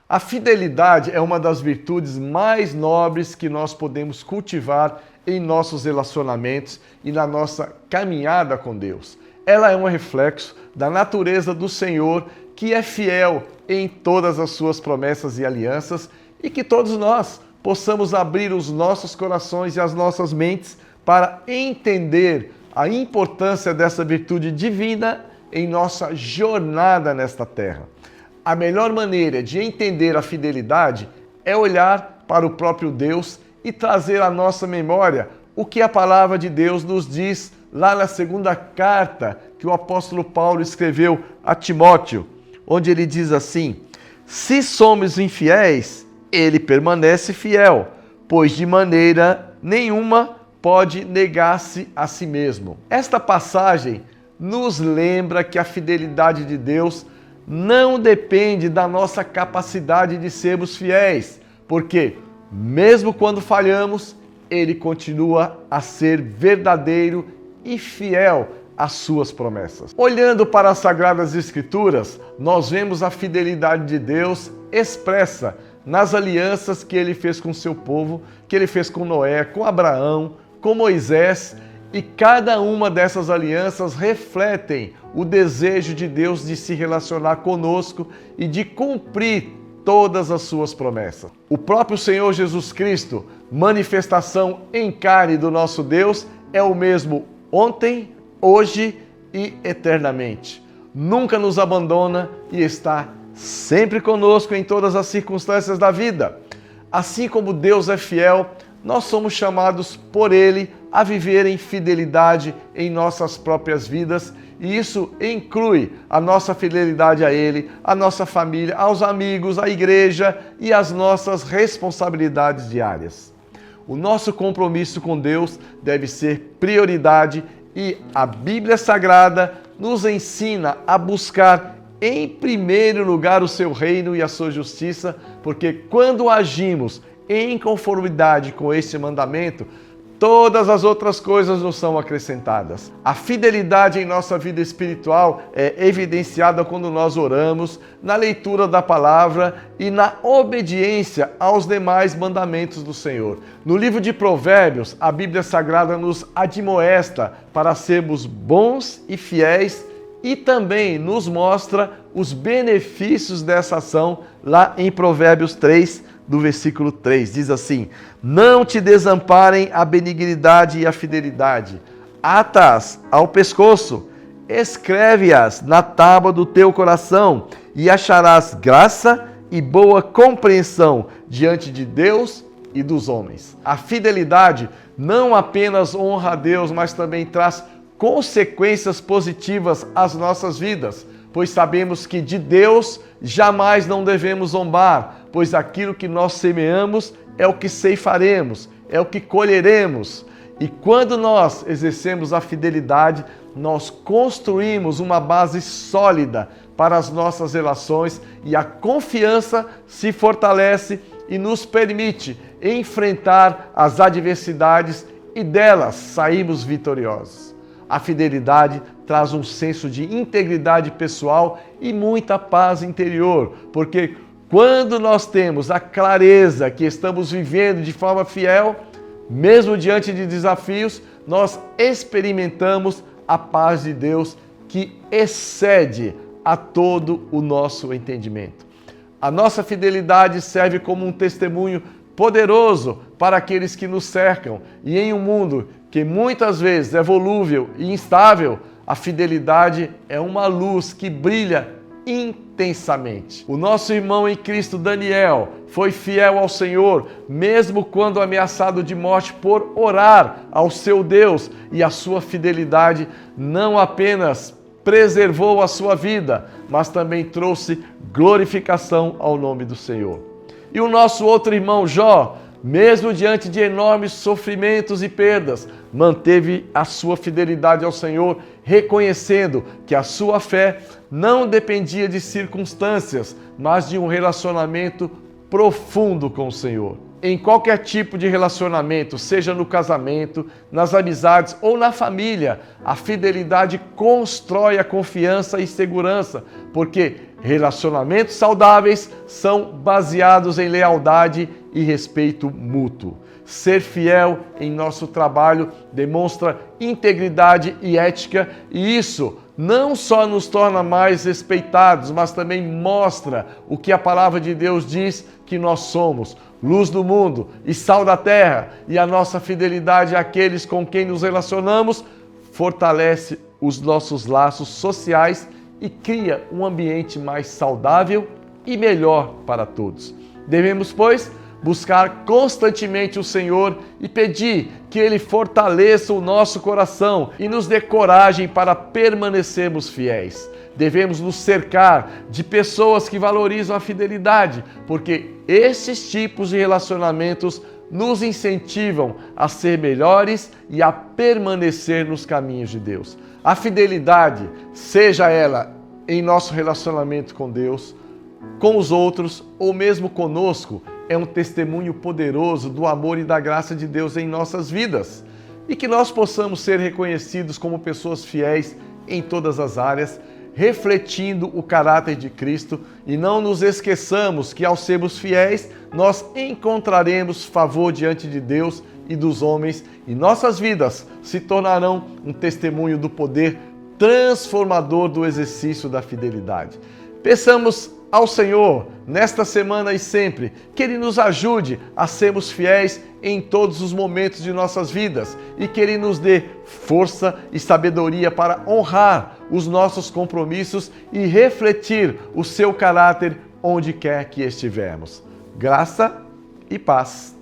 A fidelidade é uma das virtudes mais nobres que nós podemos cultivar em nossos relacionamentos e na nossa caminhada com Deus. Ela é um reflexo da natureza do Senhor, que é fiel em todas as suas promessas e alianças, e que todos nós possamos abrir os nossos corações e as nossas mentes para entender a importância dessa virtude divina em nossa jornada nesta terra. A melhor maneira de entender a fidelidade é olhar para o próprio Deus e trazer à nossa memória o que a palavra de Deus nos diz lá na segunda carta que o apóstolo Paulo escreveu a Timóteo, onde ele diz assim: se somos infiéis, ele permanece fiel, pois de maneira nenhuma pode negar-se a si mesmo. Esta passagem nos lembra que a fidelidade de Deus não depende da nossa capacidade de sermos fiéis, porque, mesmo quando falhamos, Ele continua a ser verdadeiro e fiel às suas promessas. Olhando para as Sagradas Escrituras, nós vemos a fidelidade de Deus expressa nas alianças que Ele fez com seu povo, que Ele fez com Noé, com Abraão, com Moisés, e cada uma dessas alianças refletem o desejo de Deus de se relacionar conosco e de cumprir todas as suas promessas. O próprio Senhor Jesus Cristo, manifestação em carne do nosso Deus, é o mesmo ontem, hoje e eternamente. Nunca nos abandona e está sempre conosco em todas as circunstâncias da vida. Assim como Deus é fiel, nós somos chamados por Ele a viver em fidelidade em nossas próprias vidas, e isso inclui a nossa fidelidade a Ele, a nossa família, aos amigos, à igreja e as nossas responsabilidades diárias. O nosso compromisso com Deus deve ser prioridade e a Bíblia Sagrada nos ensina a buscar em primeiro lugar o seu reino e a sua justiça, porque quando agimos em conformidade com este mandamento, todas as outras coisas nos são acrescentadas. A fidelidade em nossa vida espiritual é evidenciada quando nós oramos, na leitura da palavra e na obediência aos demais mandamentos do Senhor. No livro de Provérbios, a Bíblia Sagrada nos admoesta para sermos bons e fiéis e também nos mostra os benefícios dessa ação lá em Provérbios 3, do versículo 3, diz assim: não te desamparem a benignidade e a fidelidade, ata-as ao pescoço, escreve-as na tábua do teu coração, e acharás graça e boa compreensão diante de Deus e dos homens. A fidelidade não apenas honra a Deus, mas também traz consequências positivas às nossas vidas, pois sabemos que de Deus jamais não devemos zombar, pois aquilo que nós semeamos é o que ceifaremos, é o que colheremos. E quando nós exercemos a fidelidade, nós construímos uma base sólida para as nossas relações e a confiança se fortalece e nos permite enfrentar as adversidades e delas sairmos vitoriosos. A fidelidade traz um senso de integridade pessoal e muita paz interior, porque quando nós temos a clareza que estamos vivendo de forma fiel, mesmo diante de desafios, nós experimentamos a paz de Deus que excede a todo o nosso entendimento. A nossa fidelidade serve como um testemunho poderoso para aqueles que nos cercam, e em um mundo que muitas vezes é volúvel e instável, a fidelidade é uma luz que brilha intensamente. O nosso irmão em Cristo Daniel foi fiel ao Senhor, mesmo quando ameaçado de morte, por orar ao seu Deus, e a sua fidelidade não apenas preservou a sua vida, mas também trouxe glorificação ao nome do Senhor. E o nosso outro irmão Jó, mesmo diante de enormes sofrimentos e perdas, manteve a sua fidelidade ao Senhor, reconhecendo que a sua fé não dependia de circunstâncias, mas de um relacionamento profundo com o Senhor. Em qualquer tipo de relacionamento, seja no casamento, nas amizades ou na família, a fidelidade constrói a confiança e segurança, porque Relacionamentos saudáveis são baseados em lealdade e respeito mútuo. Ser fiel em nosso trabalho demonstra integridade e ética, e isso não só nos torna mais respeitados, mas também mostra o que a palavra de Deus diz que nós somos: luz do mundo e sal da terra. E a nossa fidelidade àqueles com quem nos relacionamos fortalece os nossos laços sociais e cria um ambiente mais saudável e melhor para todos. Devemos, pois, buscar constantemente o Senhor e pedir que Ele fortaleça o nosso coração e nos dê coragem para permanecermos fiéis. Devemos nos cercar de pessoas que valorizam a fidelidade, porque esses tipos de relacionamentos nos incentivam a ser melhores e a permanecer nos caminhos de Deus. A fidelidade, seja ela em nosso relacionamento com Deus, com os outros ou mesmo conosco, é um testemunho poderoso do amor e da graça de Deus em nossas vidas. E que nós possamos ser reconhecidos como pessoas fiéis em todas as áreas, refletindo o caráter de Cristo, e não nos esqueçamos que ao sermos fiéis, nós encontraremos favor diante de Deus e dos homens, e nossas vidas se tornarão um testemunho do poder transformador do exercício da fidelidade. Peçamos ao Senhor, nesta semana e sempre, que Ele nos ajude a sermos fiéis em todos os momentos de nossas vidas e que Ele nos dê força e sabedoria para honrar os nossos compromissos e refletir o seu caráter onde quer que estivermos. Graça e paz.